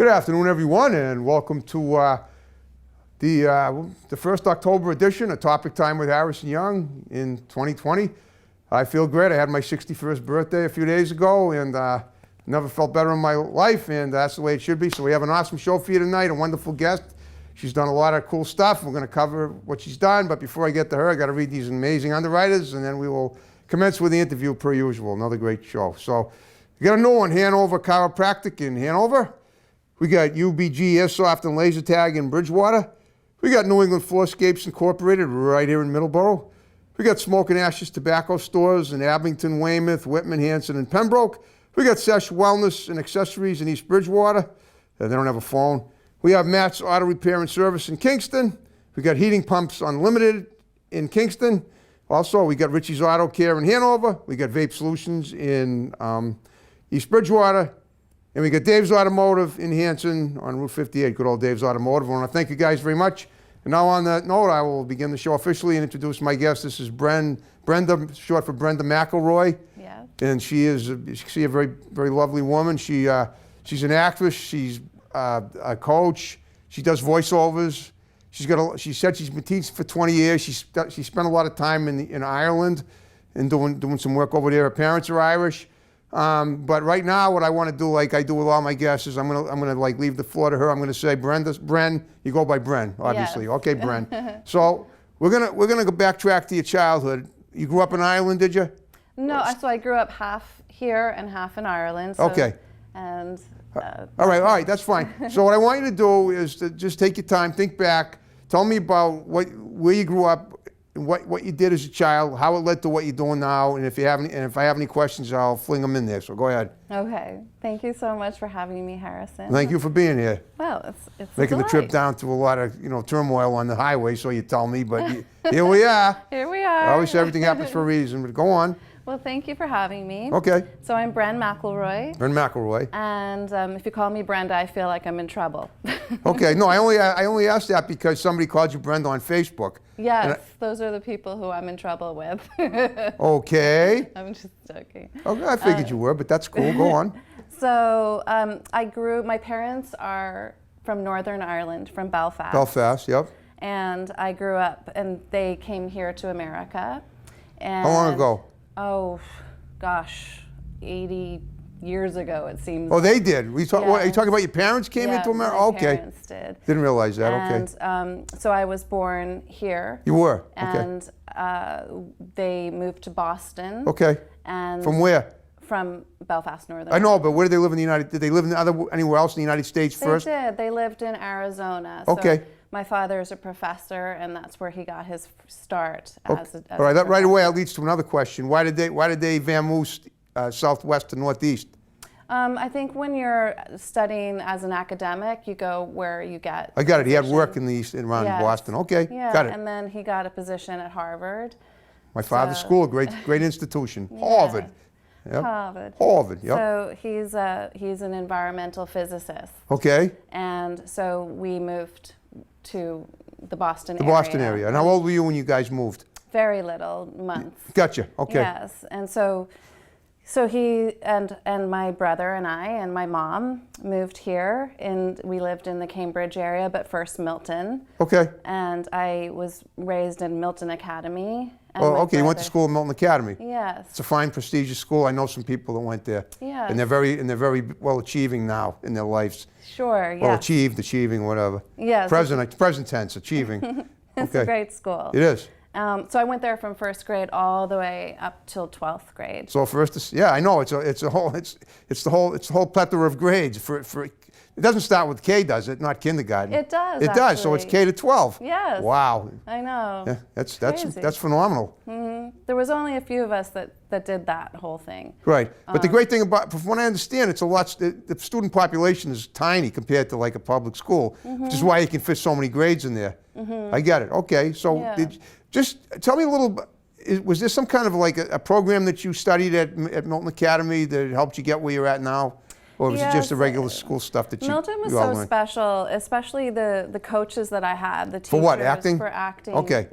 Good afternoon, everyone, and welcome to the first October edition of Topic Time with Harrison Young in 2020. I feel great. I had my 61st birthday a few days ago, and never felt better in my life, and that's the way it should be. So we have an awesome show for you tonight, a wonderful guest. She's done a lot of cool stuff. We're going to cover what she's done, but before I get to her, I got to read these amazing underwriters, and then we will commence with the interview per usual. Another great show. So you got a new one, Hanover Chiropractic in Hanover. We got UBG Airsoft and Laser Tag in Bridgewater. We got New England Floorscapes Incorporated right here in Middleborough. We got Smoke and Ashes Tobacco Stores in Abington, Weymouth, Whitman, Hanson, and Pembroke. We got Sesh Wellness and Accessories in East Bridgewater. They don't have a phone. We have Matt's Auto Repair and Service in Kingston. We got Heating Pumps Unlimited in Kingston. Also, we got Richie's Auto Care in Hanover. We got Vape Solutions in East Bridgewater. And we got Dave's Automotive in Hanson on Route 58. Good old Dave's Automotive. I want to thank you guys very much. And now on that note, I will begin the show officially and introduce my guest. This is Brenda, short for Brenda McElroy. Yeah. And she is, you see, a very, very lovely woman. She's an actress. She's a coach. She does voiceovers. She said she's been teaching for 20 years. She spent a lot of time in Ireland and doing some work over there. Her parents are Irish. But right now, what I want to do, like I do with all my guests, is I'm gonna like leave the floor to her. I'm gonna say, Bren, you go by Bren, obviously. Yes. Okay, Bren. So we're gonna go backtrack to your childhood. You grew up in Ireland, did you? No, so I grew up half here and half in Ireland. So, okay. And all right, that's fine. So what I want you to do is to just take your time, think back, tell me about where you grew up, what you did as a child, how it led to what you're doing now, and if I have any questions, I'll fling them in there. So go ahead. Okay. Thank you so much for having me, Harrison. Thank you for being here. Well, it's making the trip down to a lot of turmoil on the highway, so you tell me. But here we are. Here we are. I always say everything happens for a reason. But go on. Well, thank you for having me. Okay. So I'm Bren McElroy. Bren McElroy. And if you call me Brenda, I feel like I'm in trouble. Okay. No, I only asked that because somebody called you Brenda on Facebook. Yes, those are the people who I'm in trouble with. Okay. I'm just joking. Okay, I figured you were, but that's cool. Go on. So my parents are from Northern Ireland, from Belfast. Belfast, yep. And I grew up, and they came here to America. And, how long ago? Oh, gosh, 80 years ago, it seems. Oh, they did? Are you talking about your parents came into America? My okay. Parents did. Didn't realize that, and, okay. So I was born here. You were? And they moved to Boston. Okay. And from where? From Belfast, Northern. I know, but where did they live in the United States? Did they live anywhere else in the United States first? They did. They lived in Arizona. Okay. So my father is a professor, and that's where he got his start as a all right, that right away that professor. leads to another question. Why did they vamoose southwest to northeast? I think when you're studying as an academic, you go where you get. I got it. He had work in the east, around Boston. Okay, yeah, got it. And then he got a position at Harvard. My father's school, great institution, Harvard. Yep. Harvard. Yep. So he's an environmental physicist. Okay. And so we moved to the Boston area. The Boston area. And how old were you when you guys moved? Very little, months. Gotcha. Okay. Yes. And so he and my brother and I and my mom moved here, and we lived in the Cambridge area, but first Milton. Okay. And I was raised in Milton Academy. Oh, okay. You went to school at Milton Academy. Yes. It's a fine, prestigious school. I know some people that went there. Yes. And they're very well achieving now in their lives. Sure. Well, yes. achieving, whatever. Yes. Present tense, achieving. It's a great school. It is. So I went there from first grade all the way up till 12th grade. So I know it's the whole plethora of grades. It doesn't start with K, does it? Not kindergarten. It does. It does. So it's K to 12. Yes. Wow. I know. Yeah, that's phenomenal. Mm-hmm. There was only a few of us that did that whole thing. Right. But the great thing about, from what I understand, it's a lot. The student population is tiny compared to like a public school, which is why you can fit so many grades in there. I get it. Okay. So just tell me a little. Was there some kind of like a program that you studied at Milton Academy that helped you get where you're at now? Or was it just the regular school stuff that Milton was you all so learned? special, especially the coaches that I had, the teachers. For what, acting? For acting. Okay.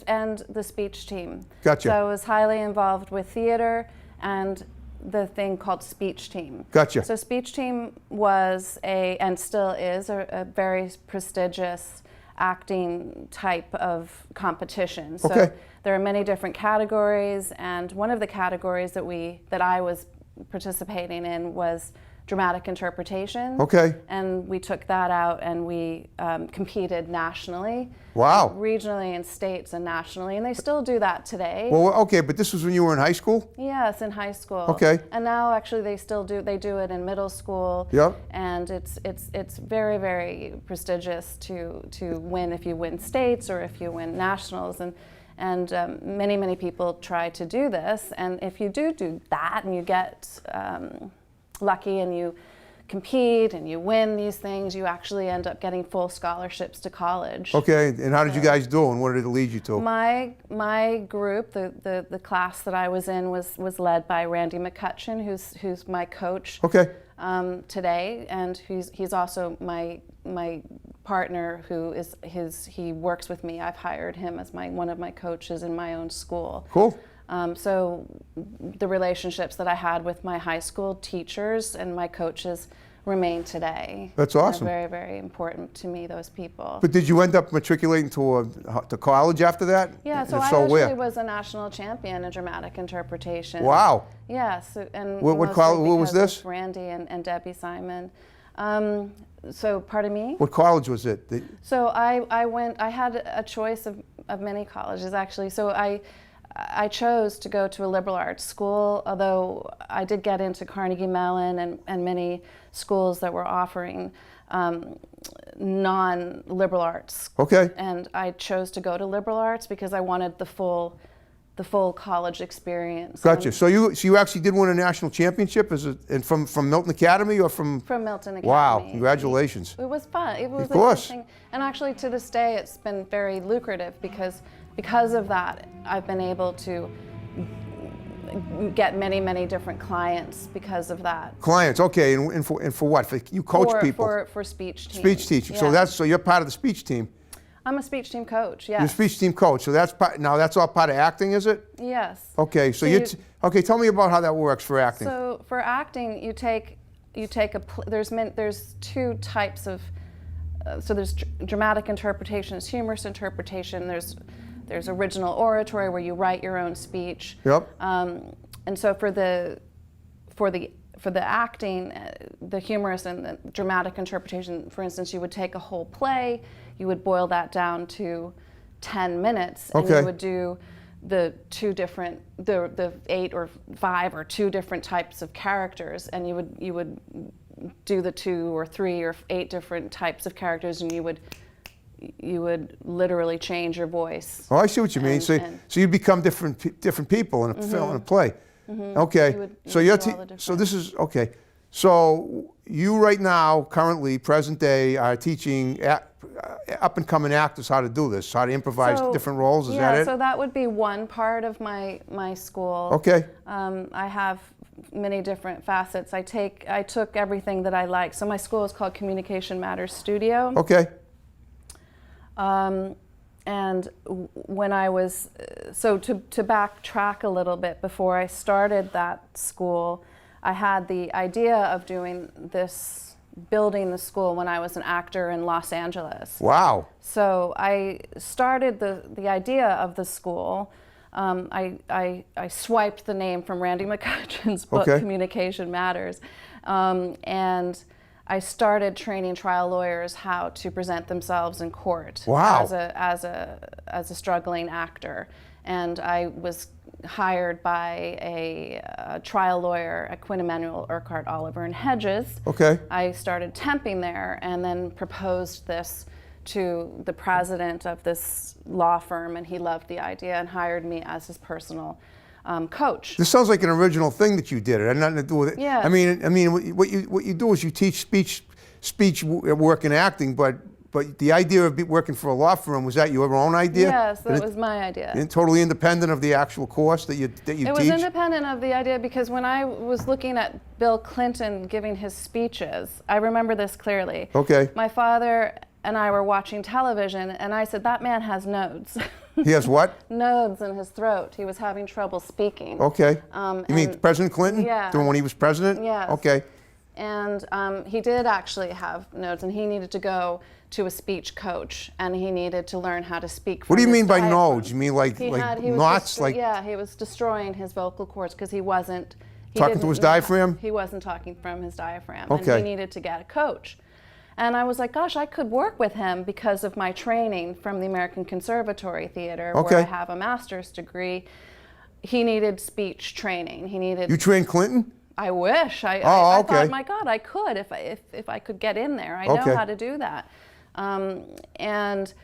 And the speech team. Gotcha. So I was highly involved with theater, and the thing called speech team. Gotcha. So speech team was and still is a very prestigious acting type of competition. So Okay. there are many different categories, and one of the categories that I was participating in was dramatic interpretation. Okay. And we took that out and we competed nationally. Wow. Regionally and states and nationally, and they still do that today. Well, okay, but this was when you were in high school? Yes, in high school. Okay. And now actually they do it in middle school. Yep. And it's very, very prestigious to win if you win states or if you win nationals. And many people try to do this. And if you do that and you get lucky and you compete and you win these things, you actually end up getting full scholarships to college. Okay, and how did you guys do, and what did it lead you to? My group, the class that I was in, was led by Randy McCutcheon, who's my coach. Okay. Today, and he's also my partner he works with me. I've hired him as one of my coaches in my own school. Cool. So the relationships that I had with my high school teachers and my coaches remain today. That's awesome. They're very, very important to me, those people. But did you end up matriculating to college after that? Yeah, so If I actually where? was a national champion in dramatic interpretation. Wow. Yes, and What college? What was this? Randy and Debbie Simon. So, pardon me? What college was it? So I had a choice of many colleges actually. So I chose to go to a liberal arts school, although I did get into Carnegie Mellon and many schools that were offering non-liberal arts. Okay. And I chose to go to liberal arts because I wanted the full college experience. Gotcha. So you actually did win a national championship from Milton Academy or from Milton Academy. Wow, congratulations. It was fun. It was Of course. interesting. And actually to this day it's been very lucrative because of that I've been able to get many different clients because of that. Clients, okay, and for what? For you coach people? For speech team. Speech teaching. Yeah. So you're part of the speech team. I'm a speech team coach, yes. You're a speech team coach. So that's all part of acting, is it? Yes. Okay, so okay, tell me about how that works for acting. So for acting, there's two types of so there's dramatic interpretation, there's humorous interpretation, there's original oratory where you write your own speech. Yep. And so for the acting, the humorous and the dramatic interpretation, for instance, you would take a whole play, you would boil that down to 10 minutes, and Okay. you would do the 8 or 5 or 2 different types of characters, and you would do the 2 or 3 or 8 different types of characters, and you would literally change your voice. Oh, I see what you mean. So you become different people in a film, in a play. Okay. So this is okay. So you right now, currently, present day, are teaching up and coming actors how to do this, how to improvise different roles. Is that it? Yeah. So that would be one part of my school. Okay. I have many different facets. I took everything that I like. So my school is called Communication Matters Studio. Okay. And when I was, to backtrack a little bit, before I started that school, I had the idea of building the school when I was an actor in Los Angeles. Wow. So I started the idea of the school. I swiped the name from Randy McCutcheon's book, Okay. Communication Matters, and I started training trial lawyers how to present themselves in court. Wow. As a struggling actor, and I was hired by a trial lawyer at Quinn Emanuel Urquhart Oliver and Hedges. Okay. I started temping there, and then proposed this to the president of this law firm, and he loved the idea and hired me as his personal coach. This sounds like an original thing that you did. It had nothing to do with it. Yes. I mean, what you do is you teach speech work and acting, but the idea of working for a law firm, was that your own idea? Yes, that was my idea. Totally independent of the actual course that you teach? It was independent of the idea because when I was looking at Bill Clinton giving his speeches, I remember this clearly. Okay. My father and I were watching television, and I said, that man has nodes. He has what? Nodes in his throat. He was having trouble speaking. Okay. You mean President Clinton? Yeah. When he was president? Yes. Okay. And he did actually have nodes, and he needed to go to a speech coach, and he needed to learn how to speak. What do you from mean his by diaphragm. nodes? You mean like He was knots? Like yeah, he was destroying his vocal cords because he wasn't talking to didn't his know how- diaphragm? He wasn't talking from his diaphragm, Okay. and he needed to get a coach. And I was like, gosh, I could work with him because of my training from the American Conservatory Theater, Okay. where I have a master's degree. He needed speech training. He needed. You trained Clinton? I wish. I okay. thought, my God, I could if I could get in there. I know Okay. how to do that. And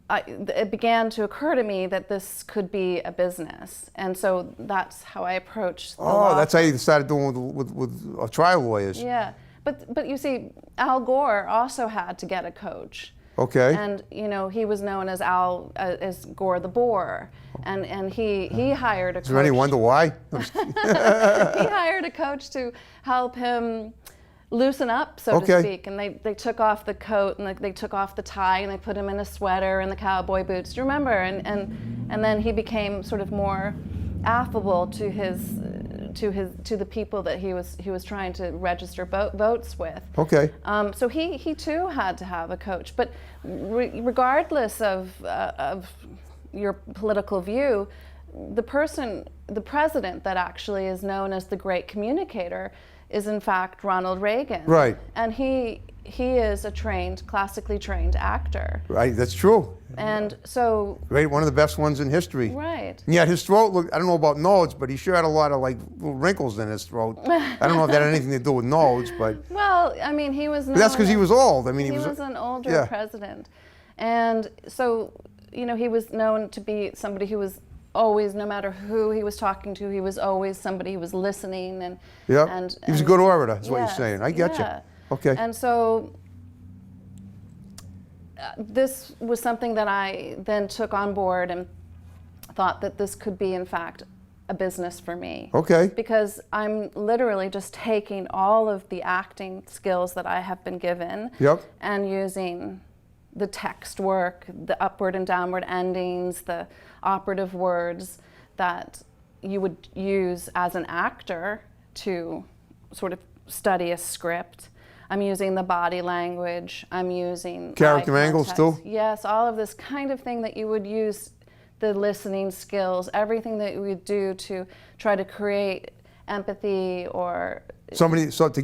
it began to occur to me that this could be a business, and so that's how I approached the law. That's how you started doing with trial lawyers. Yeah, but you see, Al Gore also had to get a coach. Okay. And he was known as as Gore the Boar, and he hired a coach. Is there any wonder why? He hired a coach to help him loosen up, so Okay. to speak. And they took off the coat, and they took off the tie, and they put him in a sweater and the cowboy boots. Do you remember? And then he became sort of more affable to the people that he was trying to register votes with. Okay. So he too had to have a coach. But regardless of your political view, the president that actually is known as the great communicator is in fact Ronald Reagan. Right. And he is a classically trained actor. Right, that's true. And so. Right, one of the best ones in history. Right. And yet his throat, looked, I don't know about nodes, but he sure had a lot of like little wrinkles in his throat. I don't know if that had anything to do with nodes, but. Well, I mean, he was. But that's because he was old. I mean, he was an older yeah. president, and so he was known to be somebody who was always, no matter who he was talking to, he was always somebody who was listening and. Yep. And he was a good orator. Is what you're yes, saying. I get yeah. you. Okay. And so. This was something that I then took on board and thought that this could be, in fact, a business for me. Okay. Because I'm literally just taking all of the acting skills that I have been given Yep. and using the text work, the upward and downward endings, the operative words that you would use as an actor to sort of study a script. I'm using the body language. I'm using Character eye angles contact. too? Yes, all of this kind of thing that you would use, the listening skills, everything that you would do to try to create empathy or. Somebody, so to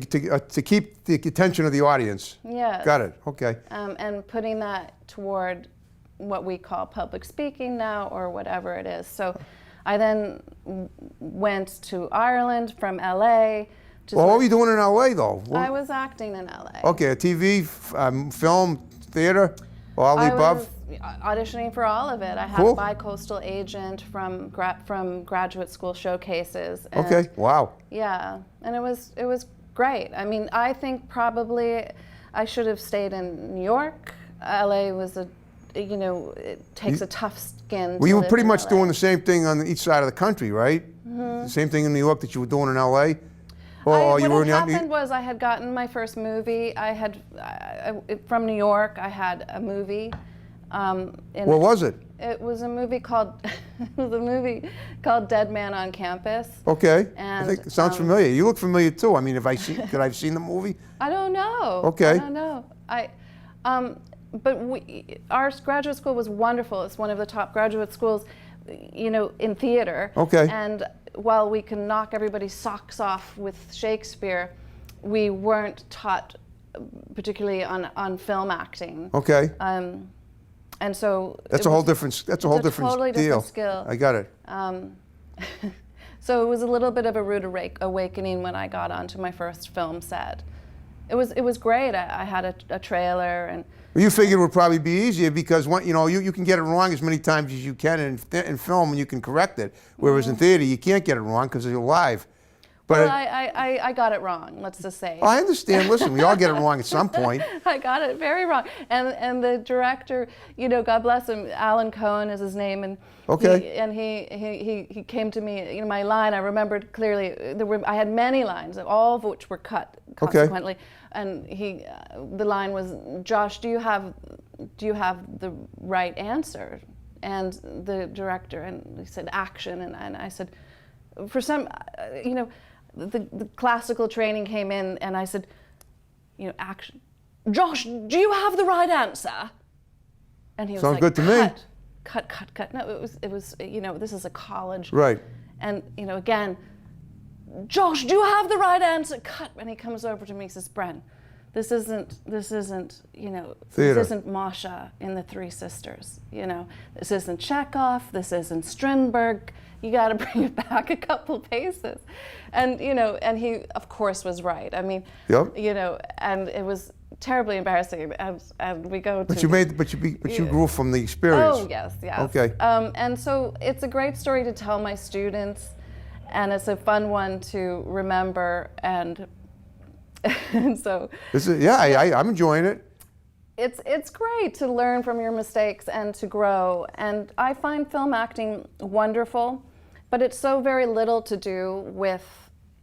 keep the attention of the audience. Yes. Got it. Okay. And putting that toward what we call public speaking now, or whatever it is. So I then went to Ireland from LA. Well, what were you doing in LA though? I was acting in LA. Okay, a TV, film, theater, all the I above? was auditioning for all of it. I had Cool. a bi-coastal agent from graduate school showcases. And Okay, wow. yeah, and it was great. I mean, I think probably I should have stayed in New York. LA was it takes a tough skin. Well, you to were live pretty in much LA. doing the same thing on each side of the country, right? Mm-hmm. The same thing in New York that you were doing in LA? Or you were What in had happened was I had gotten my first movie. From New York, I had a movie. What was it? It was a movie called Dead Man on Campus. Okay, And, I think it sounds familiar. You look familiar too. I mean, did I seen the movie? I don't know. Okay. I don't know. But our graduate school was wonderful. It's one of the top graduate schools, in theater. Okay. And while we can knock everybody's socks off with Shakespeare, we weren't taught particularly on film acting. Okay. And so That's a whole different. That's a whole different totally deal. different skill. I got it. So it was a little bit of a rude awakening when I got onto my first film set. It was great. I had a trailer and. Well, you figured it would probably be easier because you can get it wrong as many times as you can in film and you can correct it. Whereas in theater you can't get it wrong because you're live. But Well, I got it wrong, let's just say. I understand. Listen, we all get it wrong at some point. I got it very wrong. And the director, you know, God bless him, Alan Cohen is his name, and he came to me, you know, my line, I remembered clearly, I had many lines, all of which were cut consequently. And the line was, Josh, do you have the right answer? And the director, and he said, action, and I said, for some, you know, the classical training came in, and I said, you know, action. Josh, do you have the right answer? And he was Sounds like, good to me. Cut. No, it was, you know, this is a college. Right. And, you know, again, Josh, do you have the right answer? Cut. And he comes over to me and says, Bren, this isn't, you know, theater. This isn't Masha in The Three Sisters, you know. This isn't Chekhov, this isn't Strindberg. You got to bring it back a couple paces. And, you know, and he, of course, was right. I mean, you know, and it was terribly embarrassing. And we go to... But you grew from the experience. Oh, yes. Okay. And so it's a great story to tell my students, and it's a fun one to remember, and so... I'm enjoying it. It's great to learn from your mistakes and to grow, and I find film acting wonderful, but it's so very little to do with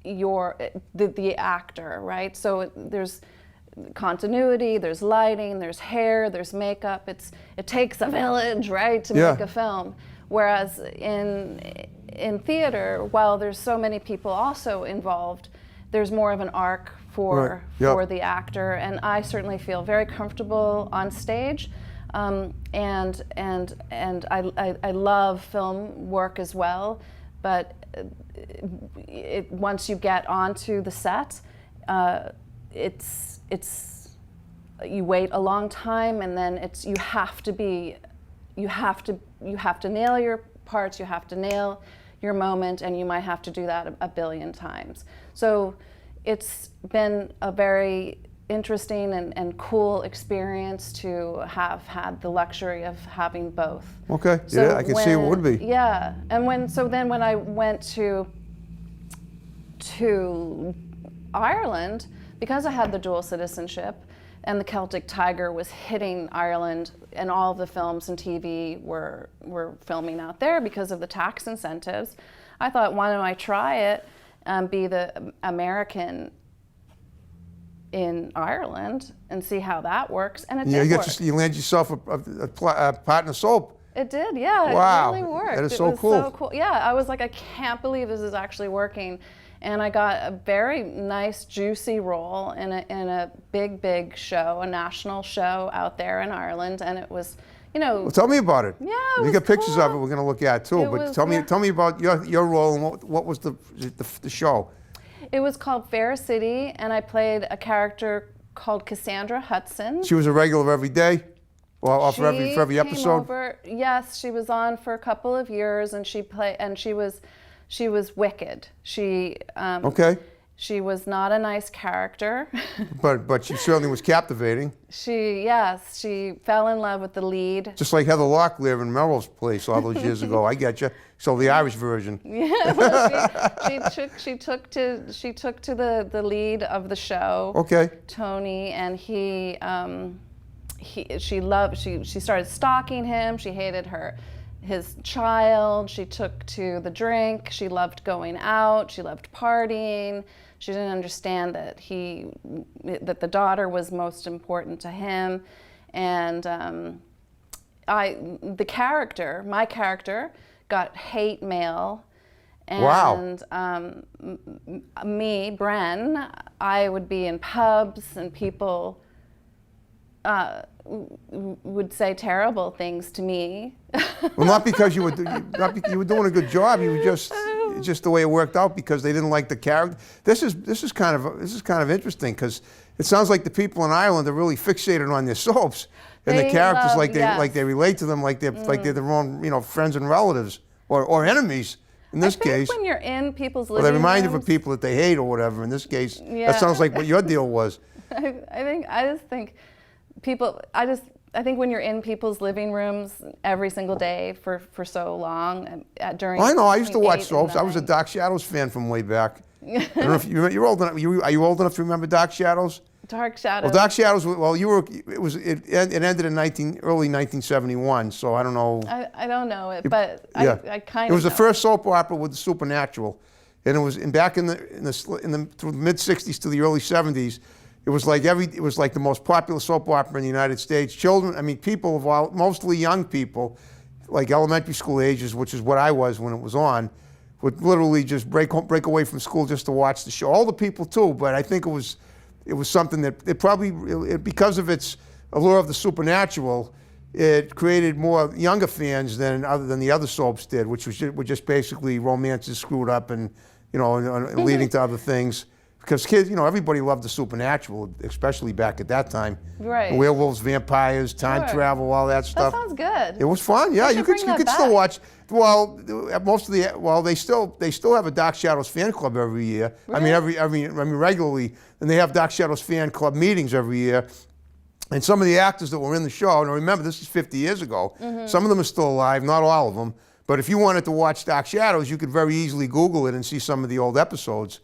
the actor, right? So there's continuity, there's lighting, there's hair, there's makeup. It takes a village, right, to make a film. Whereas in theater, while there's so many people also involved, there's more of an arc for the actor, and I certainly feel very comfortable on stage, and I love film work as well, but once you get onto the set, it's you wait a long time, and then you have to nail your parts, you have to nail your moment, and you might have to do that a billion times. So it's been a very interesting and cool experience to have had the luxury of having both. Okay, so I can see it would be. Yeah, and when I went to Ireland, because I had the dual citizenship, and the Celtic Tiger was hitting Ireland, and all of the films and TV were filming out there because of the tax incentives, I thought, why don't I try it and be the American in Ireland and see how that works, and it did work. You land yourself a pot in a soap. It did, yeah. Wow, it really worked. that is so cool. So cool. Yeah, I was like, I can't believe this is actually working, and I got a very nice, juicy role in a big show, a national show out there in Ireland, and it was, you know. Well, tell me about it. Yeah, we got pictures of it. We're going to look at too. But tell me about your role and what was the show. It was called Fair City, and I played a character called Cassandra Hudson. She was a regular every day, or for every episode. Yes, she was on for a couple of years, and she was wicked. She was not a nice character. but she certainly was captivating. She fell in love with the lead. Just like Heather Locklear in Melrose Place all those years ago. I get you. So the Irish version. Yeah, well, she took to the lead of the show. Okay. Tony, and she started stalking him. She hated his child. She took to the drink. She loved going out. She loved partying. She didn't understand that the daughter was most important to him, and my character got hate mail, and me, Bren, I would be in pubs, and people would say terrible things to me. Well, not because you were doing a good job. You were just the way it worked out because they didn't like the character. This is kind of interesting because it sounds like the people in Ireland are really fixated on their soaps and the characters like they relate to them like they're their own friends and relatives or enemies. In this case, when you're in people's living rooms, they remind you of people that they hate or whatever. In this case, that sounds like what your deal was. I think when you're in people's living rooms every single day for so long during. I know. I used to watch soaps. I was a Dark Shadows fan from way back. I don't know if you're old enough. Are you old enough to remember Dark Shadows? Dark Shadows. Well, Dark Shadows. Well, it ended in early 1971. So I don't know. I don't know it, but Yeah. I kind of. It was the know. first soap opera with the supernatural, and it was back in the through the mid '60s to the early '70s. It was like the most popular soap opera in the United States. Children, I mean, people of all, mostly young people, like elementary school ages, which is what I was when it was on, would literally just break away from school just to watch the show. All the people too, but I think it was something that because of its allure of the supernatural, it created more younger fans than the other soaps did, which were just basically romances screwed up and and leading to other things. Because kids, everybody loved the supernatural, especially back at that time. Right. Werewolves, vampires, time travel, all that That stuff. sounds good. It was fun. Yeah, should you could bring that still back. watch. Well, they still have a Dark Shadows fan club every year. Really? I mean regularly, and they have Dark Shadows fan club meetings every year. And some of the actors that were in the show, and remember this is 50 years ago. Mm-hmm. Some of them are still alive, not all of them. But if you wanted to watch Dark Shadows, you could very easily Google it and see some of the old episodes.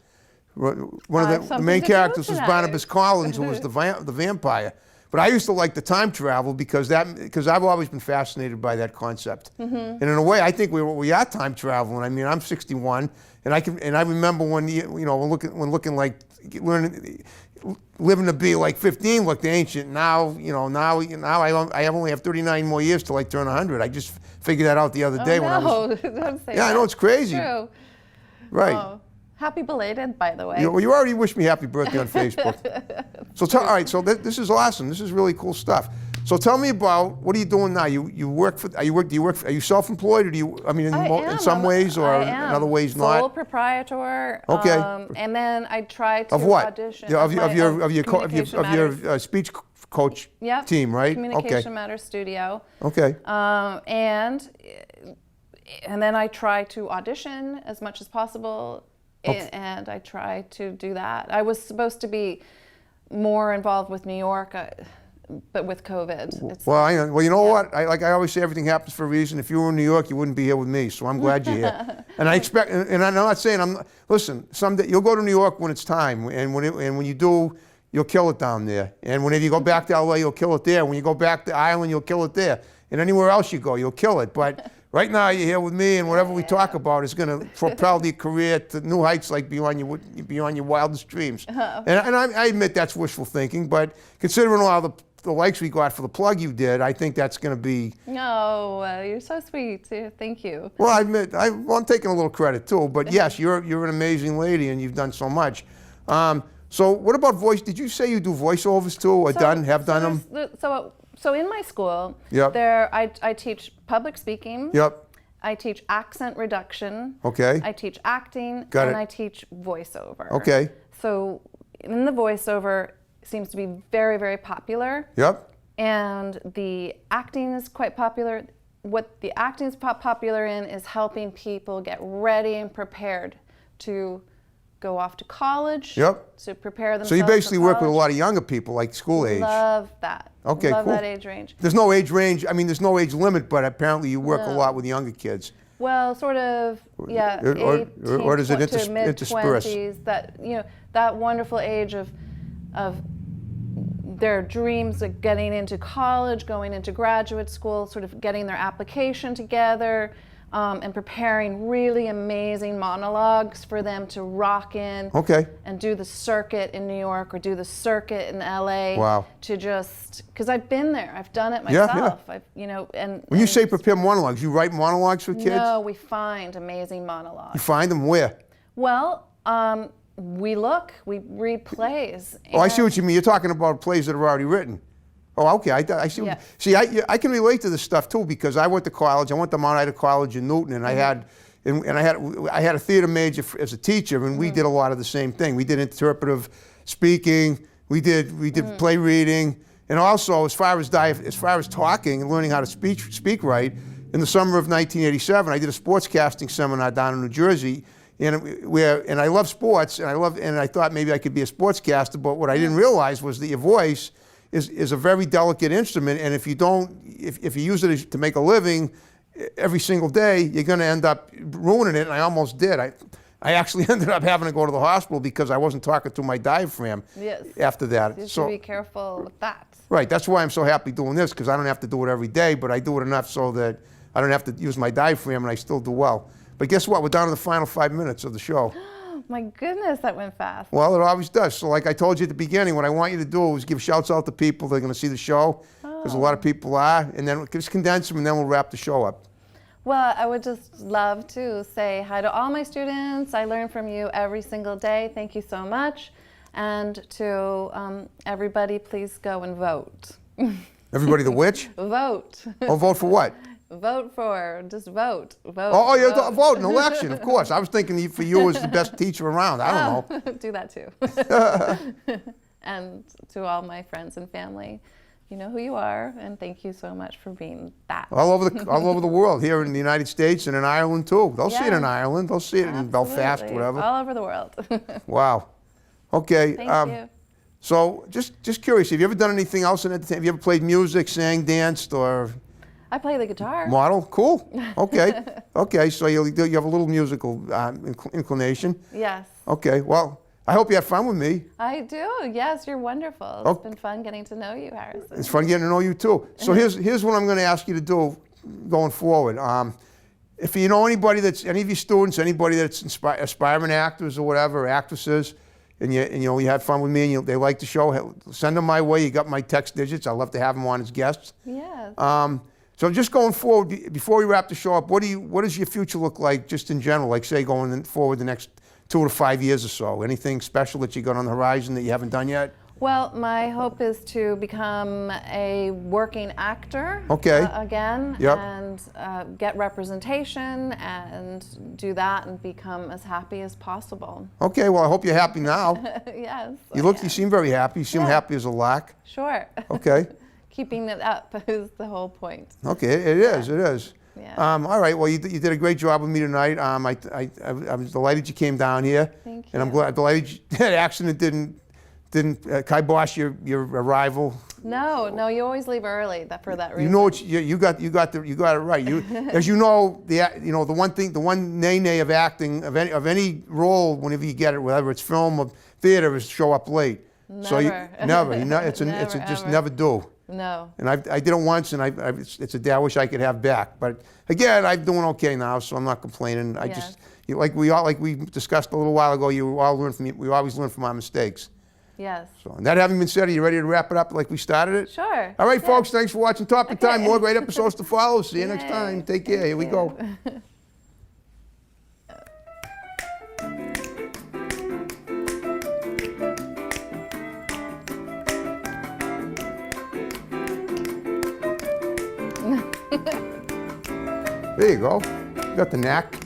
One of the something main to do characters was tonight. Barnabas Collins, who was the vampire. But I used to like the time travel because I've always been fascinated by that concept. Mm-hmm. And in a way, I think we are time traveling. I mean, I'm 61, and I remember when living to be like 15 looked ancient. Now I only have 39 more years till I turn 100. I just figured that out the other day when I was. Don't say Yeah, I know, it's crazy. True. Right. Oh, happy belated, by the way. You already wished me happy birthday on Facebook. All right, so this is awesome. This is really cool stuff. So tell me about, what are you doing now? You work for, are you self-employed, or do you, I mean, in some ways, or in other ways Sole not? proprietor. Okay. And then I try to Of what? audition. Yeah, of Communication your speech coach Yep. team, right? Communication Matters Studio. Okay. And then I try to audition as much as possible, and I try to do that. I was supposed to be more involved with New York, but with COVID, it's Well, you know what? I always say, everything happens for a reason. If you were in New York, you wouldn't be here with me. So I'm glad you're here. And I expect, and I'm not saying listen, someday you'll go to New York when it's time, and when you do, you'll kill it down there. And whenever you go back to LA, you'll kill it there. When you go back to Ireland, you'll kill it there. And anywhere else you go, you'll kill it. But right now, you're here with me, and whatever we talk about is going to propel your career to new heights, like beyond your wildest dreams. And I admit that's wishful thinking, but considering all the likes we got for the plug you did, I think that's going to be. No, you're so sweet. Thank you. Well, I admit, I'm taking a little credit too, but yes, you're an amazing lady, and you've done so much. So what about voice? Did you say you do voiceovers too, or have done them? So in my school, Yep. I teach public speaking. Yep. I teach accent reduction. Okay. I teach acting. Got and it. I teach voiceover. Okay. So in the voiceover seems to be very, very popular. Yep. And the acting is quite popular. What the acting is popular in is helping people get ready and prepared to go off to college. Yep. To prepare themselves. So you basically for work with a college. lot of younger people, like school age. Love that. Okay, Love cool. that age range. There's no age range. I mean, there's no age limit, but apparently you work a No. lot with younger kids. Well, sort of, yeah, or does it to mid intersperse? 20s. That wonderful age of their dreams of getting into college, going into graduate school, sort of getting their application together, and preparing really amazing monologues for them to rock in. Okay. And do the circuit in New York or do the circuit in LA. Wow. To just, because I've been there, I've done it Yeah, myself. yeah. And When you say prepare monologues, you write monologues for kids? no, we find amazing monologues. You find them where? Well, we read plays. Oh, I see and- what you mean. You're talking about plays that are already written. Oh, okay. I see. Yeah. See, I can relate to this stuff too, because I went to college. I went to Mount Ida College in Newton, and I had a theater major as a teacher, and we did a lot of the same thing. We did interpretive speaking. We did play reading, and also as far as talking and learning how to speak right. In the summer of 1987, I did a sportscasting seminar down in New Jersey. And I love sports, and I thought maybe I could be a sportscaster, but what I didn't realize was that your voice is a very delicate instrument, and if you use it to make a living every single day, you're going to end up ruining it. And I almost did. I actually ended up having to go to the hospital because I wasn't talking to my diaphragm Yes. after that. You should be careful with that. Right, that's why I'm so happy doing this, because I don't have to do it every day, but I do it enough so that I don't have to use my diaphragm and I still do well. But guess what? We're down to the final 5 minutes of the show. My goodness, that went fast. Well, it always does. So like I told you at the beginning, what I want you to do is give shouts out to people that are going to see the show, because a lot of people are, and then just condense them, and then we'll wrap the show up. Well, I would just love to say hi to all my students. I learn from you every single day. Thank you so much. And to everybody, please go and vote. Everybody the witch? Vote. Oh, vote for what? Vote for, just vote. Vote. Oh, you're voting, election, of course. I was thinking for you as the best teacher around. I don't know. Do that too. And to all my friends and family, you know who you are, and thank you so much for being that. All over the world, here in the United States and in Ireland too. They'll see it in Yeah. Ireland. They'll see it in Belfast, Absolutely. whatever. All over the world. Wow. Okay. Thank you. So just curious, have you ever done anything else in entertainment? Have you ever played music, sang, danced, or I play the guitar. model? Cool. Okay. Okay. So you have a little musical inclination. Yes. Okay. Well, I hope you had fun with me. I do. Yes, you're wonderful. It's been fun getting to know you, Harrison. It's fun getting to know you too. So here's what I'm going to ask you to do going forward. If you know anybody any of your students, anybody that's aspiring actors or whatever, or actresses, and you had fun with me and they like the show, send them my way. You got my text digits. I'd love to have them on as guests. Yes. So just going forward, before we wrap the show up, what does your future look like just in general? Like say going forward the next 2 to 5 years or so? Anything special that you got on the horizon that you haven't done yet? Well, my hope is to become a working actor again, Yep. and get representation and do that and become as happy as possible. Okay, well I hope you're happy now. Yes. You seem very happy. You seem happy as a lark. Sure. Okay. Keeping it up is the whole point. Okay, it is. Yeah. All right, well you did a great job with me tonight. I was delighted you came down here. Thank you. And I'm delighted that accident didn't kibosh your arrival. No, you always leave early for that reason. You know what you got it right. As you know, the one nay of acting of any role, whenever you get it, whether it's film or theater, is show up late. Never. So just never do. No. And I did it once, and it's a day I wish I could have back. But again, I'm doing okay now, so I'm not complaining. I just like we discussed a little while ago. We always learn from our mistakes. Yes. So, and that having been said, are you ready to wrap it up like we started it? Sure. All right, folks, thanks for watching Topic Time. More great episodes to follow. See you next Yay. time. Take care. Here we go. There you go. You got the knack.